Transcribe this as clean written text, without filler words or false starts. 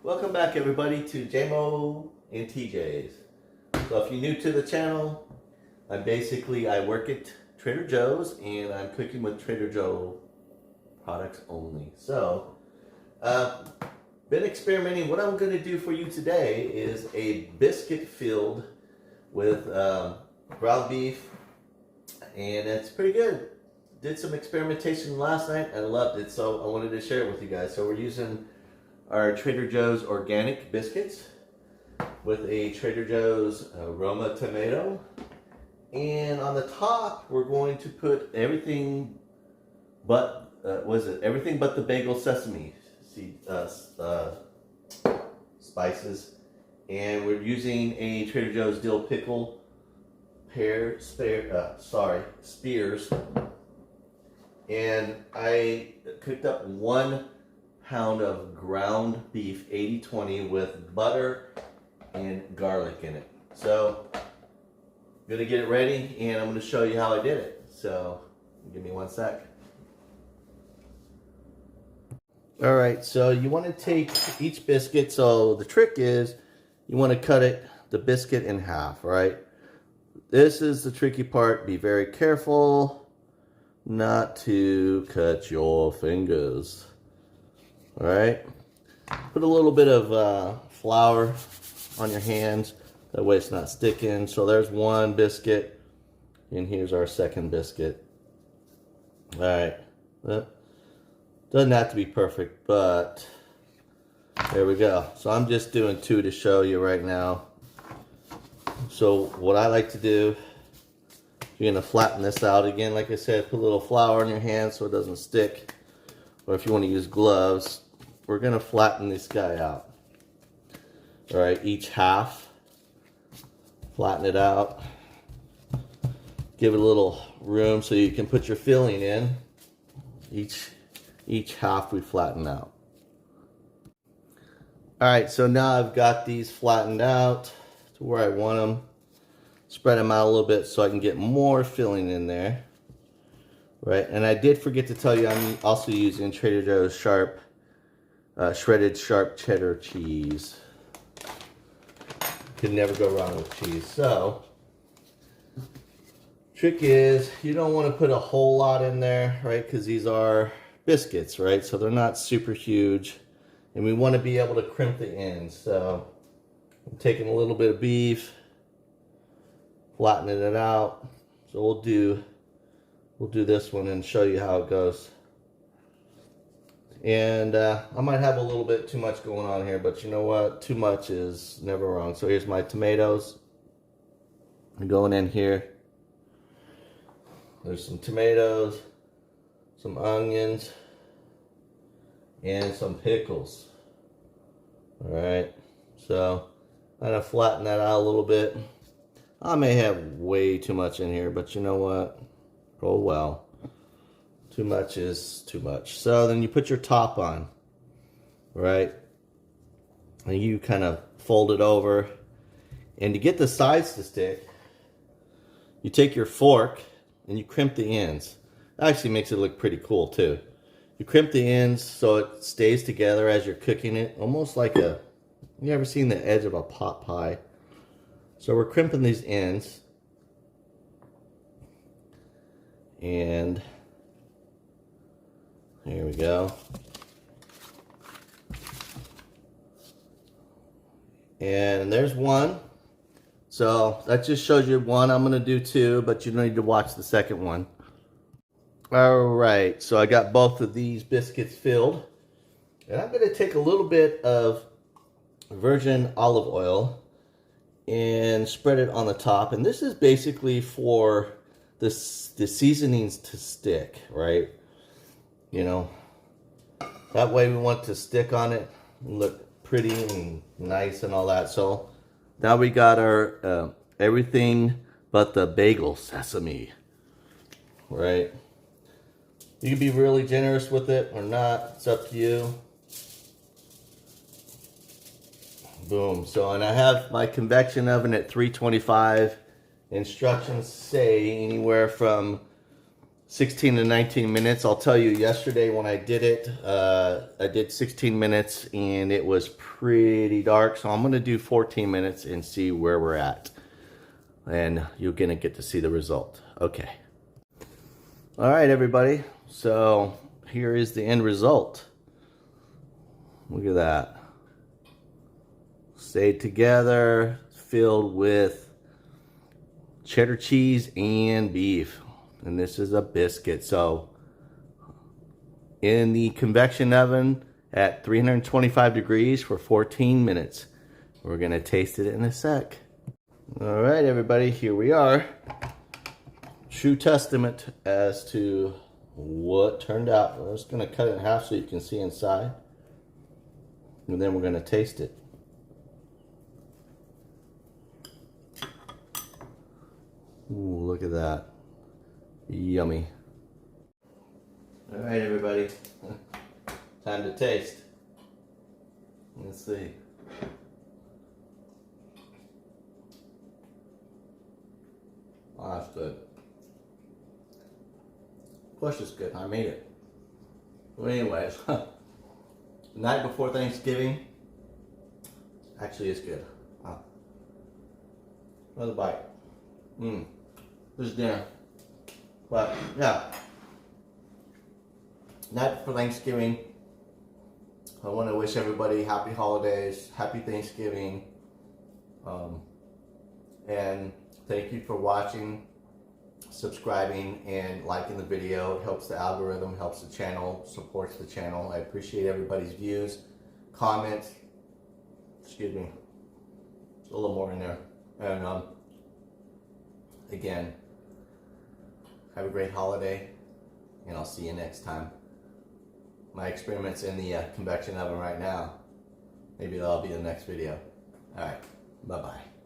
Welcome back everybody to JMO and TJ's. So if you're new to the channel, I work at Trader Joe's and I'm cooking with Trader Joe products only. So, been experimenting. What I'm going to do for you today is a biscuit filled with ground beef, and it's pretty good. Did some experimentation last night and loved it, so I wanted to share it with you guys. So we're using our Trader Joe's organic biscuits with a Trader Joe's Roma Tomato, and on the top we're going to put everything but everything but the Bagel Sesame seed spices, and we're using a Trader Joe's Dill Pickle spears, and I cooked up 1 pound of ground beef 80-20 with butter and garlic in it. So I'm gonna get it ready and I'm gonna show you how I did it. So give me 1 sec. All right, so you want to take each biscuit. So the trick is you want to cut the biscuit in half, right? This is the tricky part. Be very careful not to cut your fingers. All right, put a little bit of flour on your hands, that way it's not sticking. So there's 1 biscuit, and here's our 2nd biscuit. All right, doesn't have to be perfect, but there we go. So I'm just doing 2 to show you right now. So what I like to do, you're gonna flatten this out again. Like I said, put a little flour on your hands so it doesn't stick. Or if you want to use gloves, we're gonna flatten this guy out. All right, each half, flatten it out. Give it a little room so you can put your filling in. Each half we flatten out. All right, so now I've got these flattened out to where I want them. Spread them out a little bit so I can get more filling in there. Right, and I did forget to tell you I'm also using Trader Joe's shredded sharp cheddar cheese. Could never go wrong with cheese. So, trick is you don't want to put a whole lot in there, right? Because these are biscuits, right? So they're not super huge, and we want to be able to crimp the ends. So I'm taking a little bit of beef, flattening it out. So we'll do this one and show you how it goes. And I might have a little bit too much going on here, but you know what? Too much is never wrong. So here's my tomatoes. I'm going in here. There's some tomatoes, some onions, and some pickles. All right. So I'm gonna flatten that out a little bit. I may have way too much in here, but you know what? Oh well. Too much is too much. So then you put your top on, right? And you kind of fold it over. And to get the sides to stick, you take your fork and you crimp the ends. It actually makes it look pretty cool too. You crimp the ends so it stays together as you're cooking it. Almost like you ever seen the edge of a pot pie? So we're crimping these ends. And here we go. And there's 1. So that just shows you 1. I'm going to do 2, but you don't need to watch the 2nd one. All right, so I got both of these biscuits filled. And I'm going to take a little bit of virgin olive oil and spread it on the top. And this is basically for the seasonings to stick, right? You know, that way we want to stick on it and look pretty and nice and all that. So now we got our everything but the bagel sesame, right? You can be really generous with it or not. It's up to you. Boom. So, and I have my convection oven at 325. Instructions say anywhere from 16 to 19 minutes. I'll tell you, yesterday when I did it, I did 16 minutes and it was pretty dark. So I'm going to do 14 minutes and see where we're at. And you're going to get to see the result. Okay. All right, everybody. So here is the end result. Look at that. Stayed together, filled with cheddar cheese and beef. And this is a biscuit. So in the convection oven at 325 degrees for 14 minutes. We're going to taste it in a sec. All right, everybody, here we are. True testament as to what turned out. I'm just going to cut it in half so you can see inside. And then we're going to taste it. Ooh, look at that. Yummy. All right, everybody. Time to taste. Let's see. Oh, that's good. Of course it's good. I made it. Well, anyways, the night before Thanksgiving actually is good. Another bite. This is dinner. But yeah, night before Thanksgiving. I want to wish everybody happy holidays, happy Thanksgiving, and thank you for watching, subscribing, and liking the video. It helps the algorithm, helps the channel, supports the channel. I appreciate everybody's views, comments. Excuse me, there's a little more in there. And again, have a great holiday, and I'll see you next time. My experiment's in the convection oven right now. Maybe that'll be the next video. All right, bye-bye.